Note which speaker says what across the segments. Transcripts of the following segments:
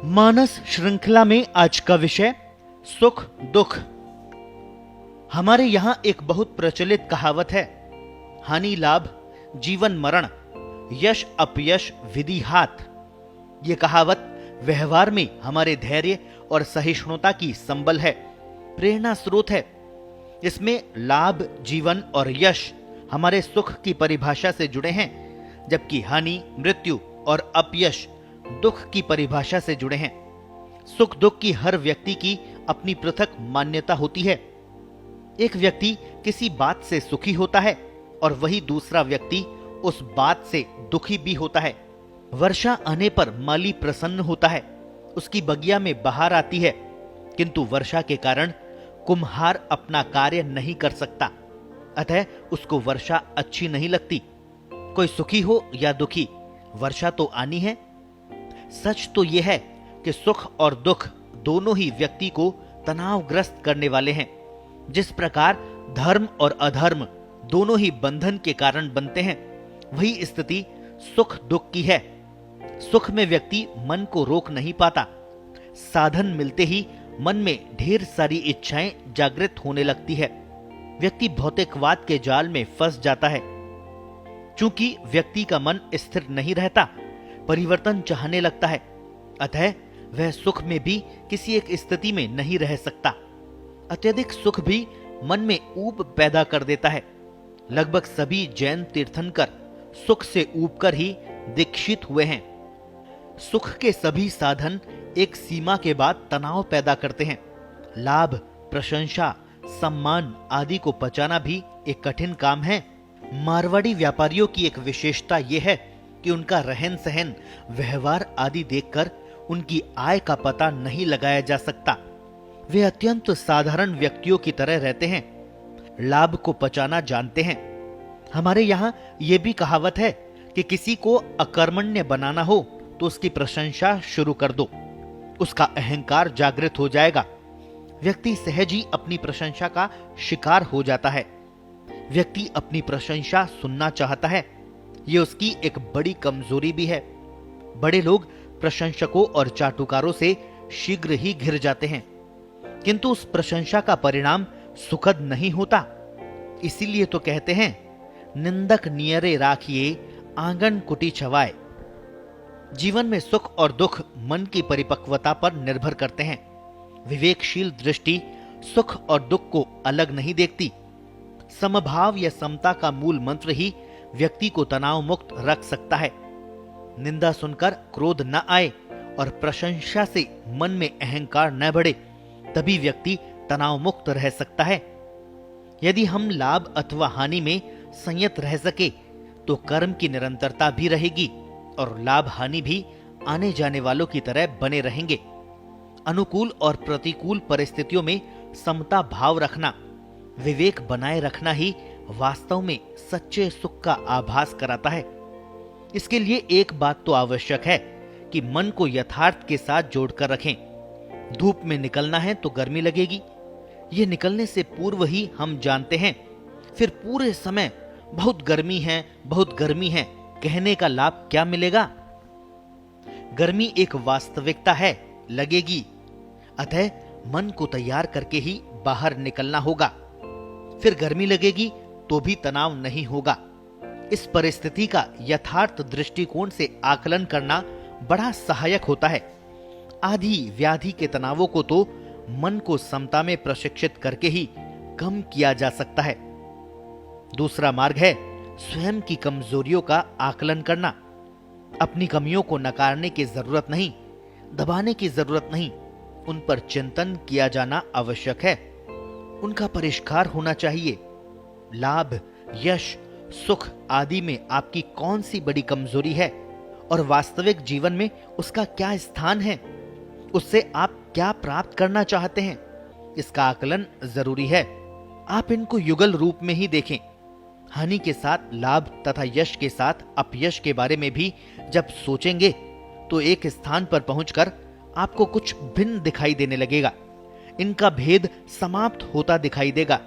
Speaker 1: मानस श्रृंखला में आज का विषय सुख दुख। हमारे यहां एक बहुत प्रचलित कहावत है, हानि लाभ जीवन मरण, यश अपयश विधि हाथ। ये कहावत व्यवहार में हमारे धैर्य और सहिष्णुता की संबल है, प्रेरणा स्रोत है। इसमें लाभ जीवन और यश हमारे सुख की परिभाषा से जुड़े हैं, जबकि हानि मृत्यु और अपयश दुख की परिभाषा से जुड़े हैं। सुख दुख की हर व्यक्ति की अपनी पृथक मान्यता होती है। एक व्यक्ति किसी बात से सुखी होता है और वही दूसरा व्यक्ति उस बात से दुखी भी होता है। वर्षा आने पर माली प्रसन्न होता है, उसकी बगिया में बहार आती है, किंतु वर्षा के कारण कुम्हार अपना कार्य नहीं कर सकता, अतः उसको वर्षा अच्छी नहीं लगती। कोई सुखी हो या दुखी, वर्षा तो आनी है। सच तो यह है कि सुख और दुख दोनों ही व्यक्ति को तनावग्रस्त करने वाले हैं। जिस प्रकार धर्म और अधर्म दोनों ही बंधन के कारण बनते हैं, वही स्थिति सुख दुख की है। सुख में व्यक्ति मन को रोक नहीं पाता, साधन मिलते ही मन में ढेर सारी इच्छाएं जागृत होने लगती है। व्यक्ति भौतिकवाद के जाल में फंस जाता है। चूंकि व्यक्ति का मन स्थिर नहीं रहता, परिवर्तन चाहने लगता है, अतः वह सुख में भी किसी एक स्थिति में नहीं रह सकता। अत्यधिक सुख भी मन में ऊब पैदा कर देता है। लगभग सभी जैन तीर्थंकर सुख से ऊब कर ही दीक्षित हुए हैं। सुख के सभी साधन एक सीमा के बाद तनाव पैदा करते हैं। लाभ प्रशंसा सम्मान आदि को पचाना भी एक कठिन काम है। मारवाड़ी व्यापारियों की एक विशेषता यह है कि उनका रहन सहन व्यवहार आदि देखकर उनकी आय का पता नहीं लगाया जा सकता। वे अत्यंत साधारण व्यक्तियों की तरह रहते हैं, लाभ को पचाना जानते हैं। हमारे यहाँ यह भी कहावत है कि किसी को अकर्मण्य बनाना हो तो उसकी प्रशंसा शुरू कर दो, उसका अहंकार जागृत हो जाएगा। व्यक्ति सहज ही अपनी प्रशंसा का शिकार हो जाता है। व्यक्ति अपनी प्रशंसा सुनना चाहता है, ये उसकी एक बड़ी कमजोरी भी है। बड़े लोग प्रशंसकों और चाटुकारों से शीघ्र ही घिर जाते हैं, किंतु उस प्रशंसा का परिणाम सुखद नहीं होता। इसीलिए तो कहते हैं, निंदक नियरे राखिए आंगन कुटी छवाए। जीवन में सुख और दुख मन की परिपक्वता पर निर्भर करते हैं। विवेकशील दृष्टि सुख और दुख को अलग नहीं देखती। समभाव या समता का मूल मंत्र ही व्यक्ति को तनाव मुक्त रख सकता है। निंदा सुनकर क्रोध न आए और प्रशंसा से मन में अहंकार न बढ़े, तभी व्यक्ति तनाव मुक्त रह सकता है। यदि हम लाभ अथवा हानि में संयत रह सके तो कर्म की निरंतरता भी रहेगी और लाभ हानि भी आने जाने वालों की तरह बने रहेंगे। अनुकूल और प्रतिकूल परिस्थितियों में समता भाव रखना, विवेक बनाए रखना ही वास्तव में सच्चे सुख का आभास कराता है। इसके लिए एक बात तो आवश्यक है कि मन को यथार्थ के साथ जोड़कर रखें। धूप में निकलना है तो गर्मी लगेगी, ये निकलने से पूर्व ही हम जानते हैं। फिर पूरे समय बहुत गर्मी है, बहुत गर्मी है कहने का लाभ क्या मिलेगा? गर्मी एक वास्तविकता है, लगेगी, अतः मन को तैयार करके ही बाहर निकलना होगा। फिर गर्मी लगेगी तो भी तनाव नहीं होगा। इस परिस्थिति का यथार्थ दृष्टिकोण से आकलन करना बड़ा सहायक होता है। आदि व्याधि के तनावों को तो मन को समता में प्रशिक्षित करके ही कम किया जा सकता है। दूसरा मार्ग है स्वयं की कमजोरियों का आकलन करना। अपनी कमियों को नकारने की जरूरत नहीं, दबाने की जरूरत नहीं, उन पर चिंतन किया जाना आवश्यक है। उनका परिष्कार होना चाहिए। लाभ यश सुख आदि में आपकी कौन सी बड़ी कमजोरी है और वास्तविक जीवन में उसका क्या स्थान है, उससे आप क्या प्राप्त करना चाहते हैं, इसका आकलन जरूरी है। आप इनको युगल रूप में ही देखें। हानि के साथ लाभ तथा यश के साथ अपयश के बारे में भी जब सोचेंगे तो एक स्थान पर पहुंचकर आपको कुछ भिन्न दिखाई देने लगेगा। इनका भेद समाप्त होता दिखाई देगा।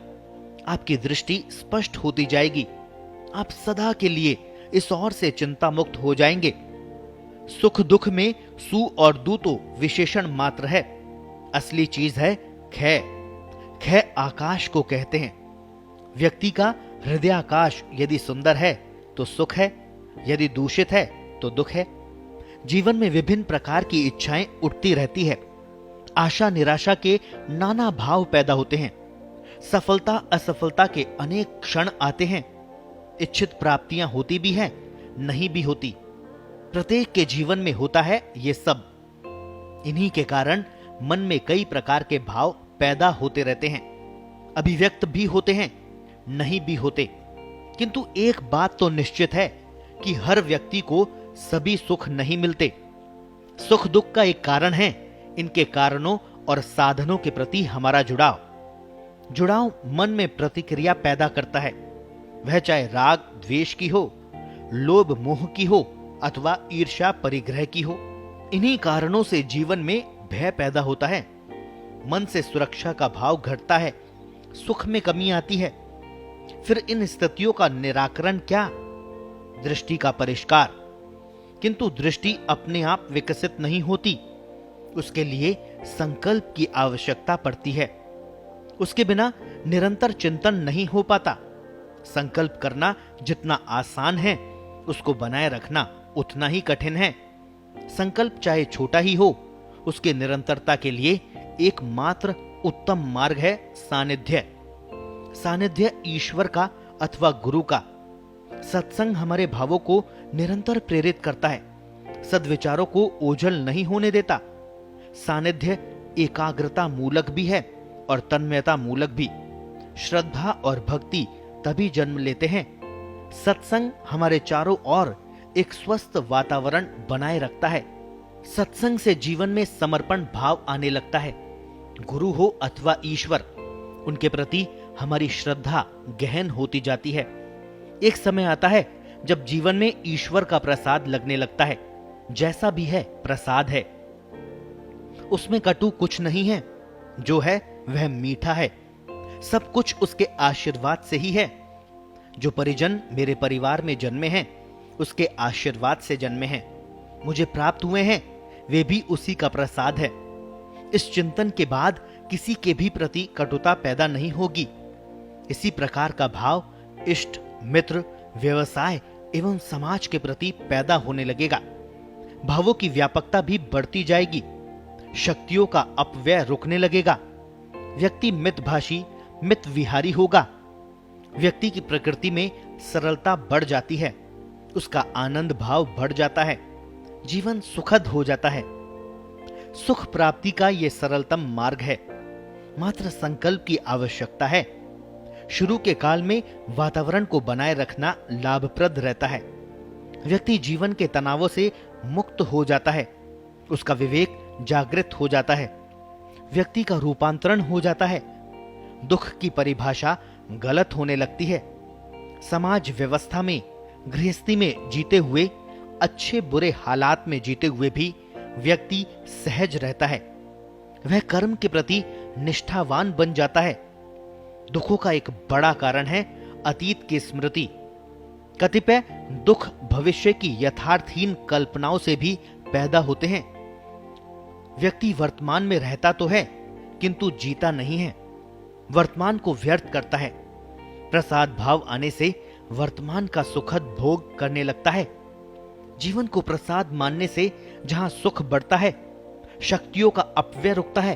Speaker 1: आपकी दृष्टि स्पष्ट होती जाएगी। आप सदा के लिए इस ओर से चिंता मुक्त हो जाएंगे। सुख दुख में सु और दु तो विशेषण मात्र है, असली चीज है ख। ख आकाश को कहते हैं। व्यक्ति का हृदयाकाश यदि सुंदर है तो सुख है, यदि दूषित है तो दुख है। जीवन में विभिन्न प्रकार की इच्छाएं उठती रहती है। आशा निराशा के नाना भाव पैदा होते हैं। सफलता असफलता के अनेक क्षण आते हैं। इच्छित प्राप्तियां होती भी हैं, नहीं भी होती। प्रत्येक के जीवन में होता है ये सब। इन्हीं के कारण मन में कई प्रकार के भाव पैदा होते रहते हैं, अभिव्यक्त भी होते हैं, नहीं भी होते। किंतु एक बात तो निश्चित है कि हर व्यक्ति को सभी सुख नहीं मिलते। सुख दुख का एक कारण है इनके कारणों और साधनों के प्रति हमारा जुड़ाव मन में प्रतिक्रिया पैदा करता है। वह चाहे राग द्वेष की हो, लोभ मोह की हो अथवा ईर्ष्या परिग्रह की हो। इन्हीं कारणों से जीवन में भय पैदा होता है। मन से सुरक्षा का भाव घटता है, सुख में कमी आती है। फिर इन स्थितियों का निराकरण क्या? दृष्टि का परिष्कार। किंतु दृष्टि अपने आप विकसित नहीं होती, उसके लिए संकल्प की आवश्यकता पड़ती है। उसके बिना निरंतर चिंतन नहीं हो पाता। संकल्प करना जितना आसान है, उसको बनाए रखना उतना ही कठिन है। संकल्प चाहे छोटा ही हो, उसके निरंतरता के लिए एकमात्र उत्तम मार्ग है सानिध्य। सानिध्य ईश्वर का अथवा गुरु का। सत्संग हमारे भावों को निरंतर प्रेरित करता है, सद्विचारों को ओझल नहीं होने देता। सानिध्य एकाग्रता मूलक भी है और तन्मयता मूलक भी। श्रद्धा और भक्ति तभी जन्म लेते हैं। सत्संग हमारे चारों ओर एक स्वस्थ वातावरण बनाए रखता है। सत्संग से जीवन में समर्पण भाव आने लगता है। गुरु हो अथवा ईश्वर, उनके प्रति हमारी श्रद्धा गहन होती जाती है। एक समय आता है जब जीवन में ईश्वर का प्रसाद लगने लगता है। जैसा भी है प्रसाद है, उसमें कटु कुछ नहीं है, जो है वह मीठा है। सब कुछ उसके आशीर्वाद से ही है। जो परिजन मेरे परिवार में जन्मे हैं, उसके आशीर्वाद से जन्मे हैं। मुझे प्राप्त हुए हैं, वे भी उसी का प्रसाद है। इस चिंतन के बाद किसी के भी प्रति कटुता पैदा नहीं होगी। इसी प्रकार का भाव इष्ट मित्र व्यवसाय एवं समाज के प्रति पैदा होने लगेगा। भावों की व्यापकता भी बढ़ती जाएगी। शक्तियों का अपव्यय रुकने लगेगा। व्यक्ति मितभाषी मित विहारी होगा। व्यक्ति की प्रकृति में सरलता बढ़ जाती है, उसका आनंद भाव बढ़ जाता है, जीवन सुखद हो जाता है। सुख प्राप्ति का यह सरलतम मार्ग है। मात्र संकल्प की आवश्यकता है। शुरू के काल में वातावरण को बनाए रखना लाभप्रद रहता है। व्यक्ति जीवन के तनावों से मुक्त हो जाता है, उसका विवेक जागृत हो जाता है, व्यक्ति का रूपांतरण हो जाता है। दुख की परिभाषा गलत होने लगती है। समाज व्यवस्था में, गृहस्थी में जीते हुए, अच्छे बुरे हालात में जीते हुए भी व्यक्ति सहज रहता है। वह कर्म के प्रति निष्ठावान बन जाता है। दुखों का एक बड़ा कारण है अतीत की स्मृति। कतिपय दुख भविष्य की यथार्थहीन कल्पनाओं से भी पैदा होते हैं। व्यक्ति वर्तमान में रहता तो है, किंतु जीता नहीं है। वर्तमान को व्यर्थ करता है। प्रसाद भाव आने से वर्तमान का सुखद भोग करने लगता है। जीवन को प्रसाद मानने से जहां सुख बढ़ता है, शक्तियों का अपव्यय रुकता है,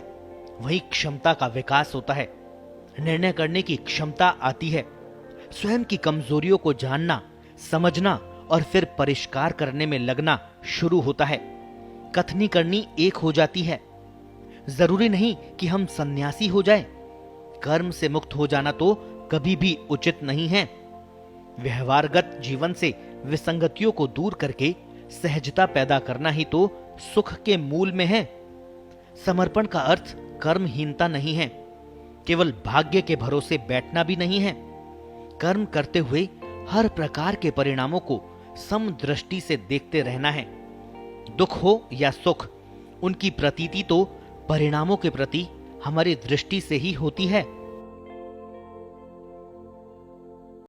Speaker 1: वहीं क्षमता का विकास होता है। निर्णय करने की क्षमता आती है। स्वयं की कमजोरियों को जानना, समझना और फिर परिष्कार करने में लगना शुरू होता है। कथनी करनी एक हो जाती है। जरूरी नहीं कि हम सन्यासी हो जाएं। कर्म से मुक्त हो जाना तो कभी भी उचित नहीं है। व्यवहारगत जीवन से विसंगतियों को दूर करके सहजता पैदा करना ही तो सुख के मूल में है। समर्पण का अर्थ कर्महीनता नहीं है, केवल भाग्य के भरोसे बैठना भी नहीं है। कर्म करते हुए हर प्रकार के परिणामों को समदृष्टि से देखते रहना है। दुख हो या सुख, उनकी प्रतीति तो परिणामों के प्रति हमारी दृष्टि से ही होती है।